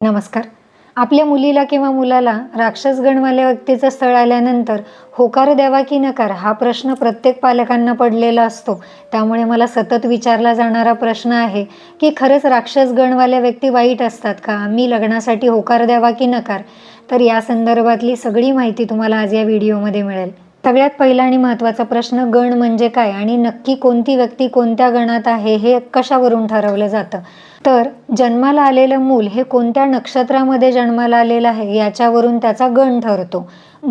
नमस्कार. आपल्या मुलीला किंवा मुलाला राक्षस गणवाल्या व्यक्तीचं स्थळ आल्यानंतर होकार द्यावा की नकार हा प्रश्न प्रत्येक पालकांना पडलेला असतो. त्यामुळे मला सतत विचारला जाणारा प्रश्न आहे की खरंच राक्षस गणवाल्या व्यक्ती वाईट असतात का? मी लग्नासाठी होकार द्यावा की नकार? तर या संदर्भातली सगळी माहिती तुम्हाला आज या व्हिडिओमध्ये मिळेल. सगळ्यात पहिला आणि महत्त्वाचा प्रश्न, गण म्हणजे काय आणि नक्की कोणती व्यक्ती कोणत्या गणात आहे हे कशावरून ठरवलं जातं? तर जन्माला आलेलं मूल हे कोणत्या नक्षत्रामध्ये जन्माला आलेलं आहे याच्यावरून त्याचा गण ठरतो.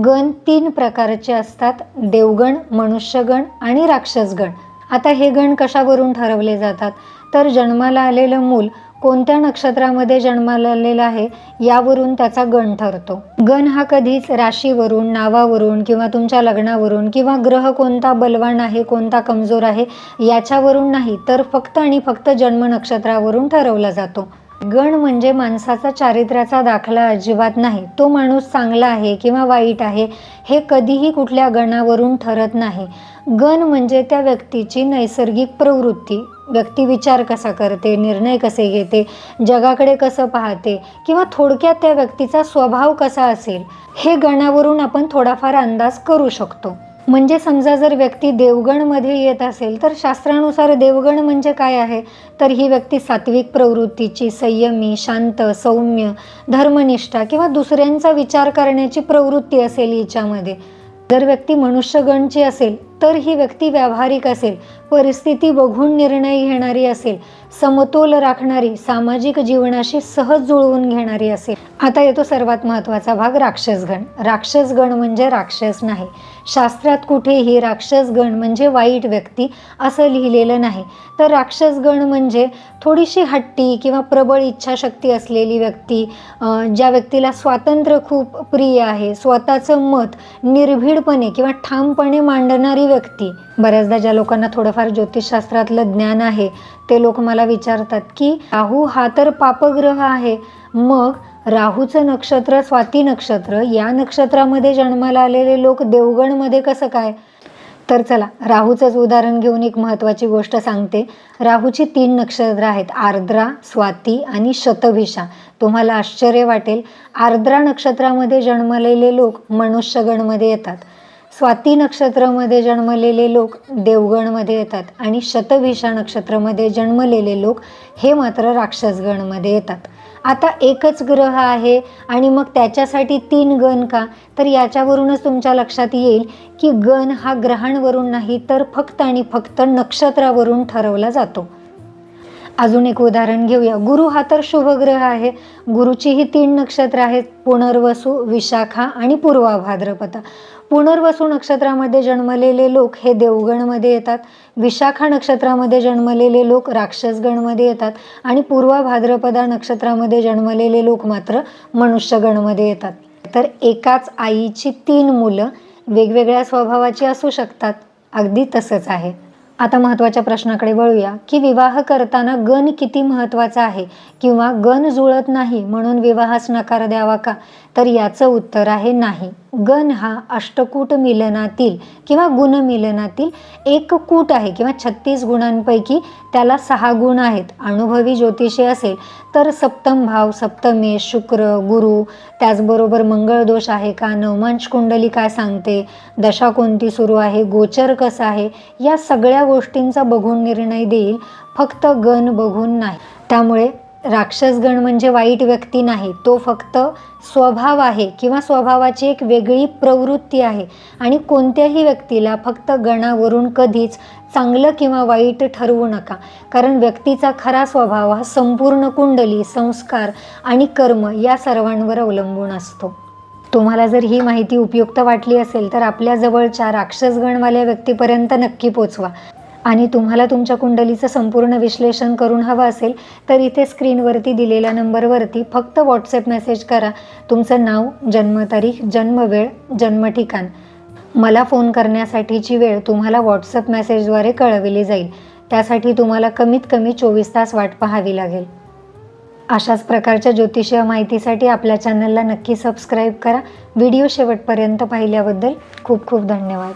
गण 3 प्रकारचे असतात: देवगण, मनुष्यगण आणि राक्षसगण. आता हे गण कशावरून ठरवले जातात? तर जन्माला आलेलं मूल कोणत्या नक्षत्रामध्ये जन्माला आलेलं आहे यावरून त्याचा गण ठरतो. गण हा कधीच राशीवरून, नावावरून किंवा तुमच्या लग्नावरून किंवा ग्रह कोणता बलवान आहे कोणता कमजोर आहे याच्यावरून नाही, तर फक्त आणि फक्त जन्म नक्षत्रावरून ठरवला जातो. गण म्हणजे माणसाचा चारित्र्याचा दाखला अजिबात नाही. तो माणूस चांगला आहे किंवा वाईट आहे हे कधीही कुठल्या गणावरून ठरत नाही. गण म्हणजे त्या व्यक्तीची नैसर्गिक प्रवृत्ती, व्यक्ती विचार कसा करते, निर्णय कसे घेते, जगाकडे कसं पाहते किंवा थोडक्यात त्या व्यक्तीचा स्वभाव कसा असेल हे गणावरून आपण थोडाफार अंदाज करू शकतो. म्हणजे समजा जर व्यक्ती देवगणमध्ये येत असेल तर शास्त्रानुसार देवगण म्हणजे काय आहे? तर ही व्यक्ती सात्विक प्रवृत्तीची, संयमी, शांत, सौम्य, धर्मनिष्ठा किंवा दुसऱ्यांचा विचार करण्याची प्रवृत्ती असेल हिच्यामध्ये. जर व्यक्ती मनुष्यगणची असेल तर ही व्यक्ती व्यावहारिक असेल, परिस्थिती बघून निर्णय घेणारी असेल, समतोल राखणारी, सामाजिक जीवनाशी सहज जुळवून घेणारी असेल. आता येतो सर्वात महत्त्वाचा भाग, राक्षसगण. राक्षसगण म्हणजे राक्षस नाही. शास्त्रात कुठेही राक्षसगण म्हणजे वाईट व्यक्ती असं लिहिलेलं नाही. तर राक्षसगण म्हणजे थोडीशी हट्टी किंवा प्रबळ इच्छाशक्ती असलेली व्यक्ती, ज्या व्यक्तीला स्वातंत्र्य खूप प्रिय आहे, स्वतःचं मत निर्भीडपणे किंवा ठामपणे मांडणारी व्यक्ती. बऱ्याचदा ज्या लोकांना थोडंफार ज्योतिषशास्त्रातलं ज्ञान आहे ते लोक मला विचारतात की राहू हा तर पापग्रह आहे, मग राहूचं नक्षत्र स्वाती नक्षत्र, या नक्षत्रामध्ये जन्माला आलेले लोक देवगणमध्ये कसं काय? तर चला राहूचंच उदाहरण घेऊन एक महत्त्वाची गोष्ट सांगते. राहूची 3 नक्षत्र आहेत: आर्द्रा, स्वाती आणि शतभिषा. तुम्हाला आश्चर्य वाटेल, आर्द्रा नक्षत्रामध्ये जन्मलेले लोक मनुष्यगणमध्ये येतात, स्वाती नक्षत्रामध्ये जन्मलेले लोक देवगणमध्ये येतात आणि शतभिषा नक्षत्रामध्ये जन्मलेले लोक हे मात्र राक्षसगणमध्ये येतात. आता एकच ग्रह आहे आणि मग त्याच्यासाठी 3 गण का? तर याच्यावरूनच तुमच्या लक्षात येईल की गण हा ग्रहांवरून नाही तर फक्त आणि फक्त नक्षत्रावरून ठरवला जातो. अजून एक उदाहरण घेऊया. गुरु हा तर शुभ ग्रह आहे. गुरुचीही 3 नक्षत्र आहेत: पुनर्वसू, विशाखा आणि पूर्वा भाद्रपदा. पुनर्वसू नक्षत्रामध्ये जन्मलेले लोक हे देवगणमध्ये येतात, विशाखा नक्षत्रामध्ये जन्मलेले लोक राक्षसगणमध्ये येतात आणि पूर्वा भाद्रपदा नक्षत्रामध्ये जन्मलेले लोक मात्र मनुष्यगणमध्ये येतात. तर एकाच आईची 3 मुलं वेगवेगळ्या स्वभावाची असू शकतात. अगदी तसंच आहे. आता महत्त्वाच्या प्रश्नाकडे वळूया की विवाह करताना गण किती महत्त्वाचा आहे किंवा गण जुळत नाही म्हणून विवाहास नकार द्यावा का? तर याचं उत्तर आहे नाही. गण हा अष्टकूट मिलनातील किंवा गुणमिलनातील एक कूट आहे किंवा 36 गुणांपैकी त्याला 6 गुण आहेत. अनुभवी ज्योतिषी असेल तर सप्तम भाव, सप्तमेश, शुक्र, गुरु, त्याचबरोबर मंगळ दोष आहे का, नवमांश कुंडली काय सांगते, दशा कोणती सुरू आहे, गोचर कसं आहे, या सगळ्या गोष्टींचा बघून निर्णय देईल, फक्त गण बघून नाही. त्यामुळे राक्षसगण म्हणजे वाईट व्यक्ती नाही, तो फक्त स्वभाव आहे किंवा स्वभावाची एक वेगळी प्रवृत्ती आहे. आणि कोणत्याही व्यक्तीला फक्त गणावरून कधीच चांगलं किंवा वाईट ठरवू नका, कारण व्यक्तीचा खरा स्वभाव हा संपूर्ण कुंडली, संस्कार आणि कर्म या सर्वांवर अवलंबून असतो. तुम्हाला जर ही माहिती उपयुक्त वाटली असेल तर आपल्या जवळच्या राक्षसगणवाल्या व्यक्तीपर्यंत नक्की पोचवा. आणि तुम्हाला तुमच्या कुंडलीचं संपूर्ण विश्लेषण करून हवं असेल तर इथे स्क्रीनवरती दिलेल्या नंबरवरती फक्त व्हॉट्सॲप मेसेज करा. तुमचं नाव, जन्मतारीख, जन्मवेळ, जन्मठिकाण. मला फोन करण्यासाठीची वेळ तुम्हाला व्हॉट्सॲप मेसेजद्वारे कळवली जाईल. त्यासाठी तुम्हाला कमीत कमी 24 तास वाट पाहावी लागेल. अशाच प्रकारच्या ज्योतिषीय माहितीसाठी आपल्या चॅनलला नक्की सबस्क्राईब करा. व्हिडिओ शेवटपर्यंत पाहिल्याबद्दल खूप खूप धन्यवाद.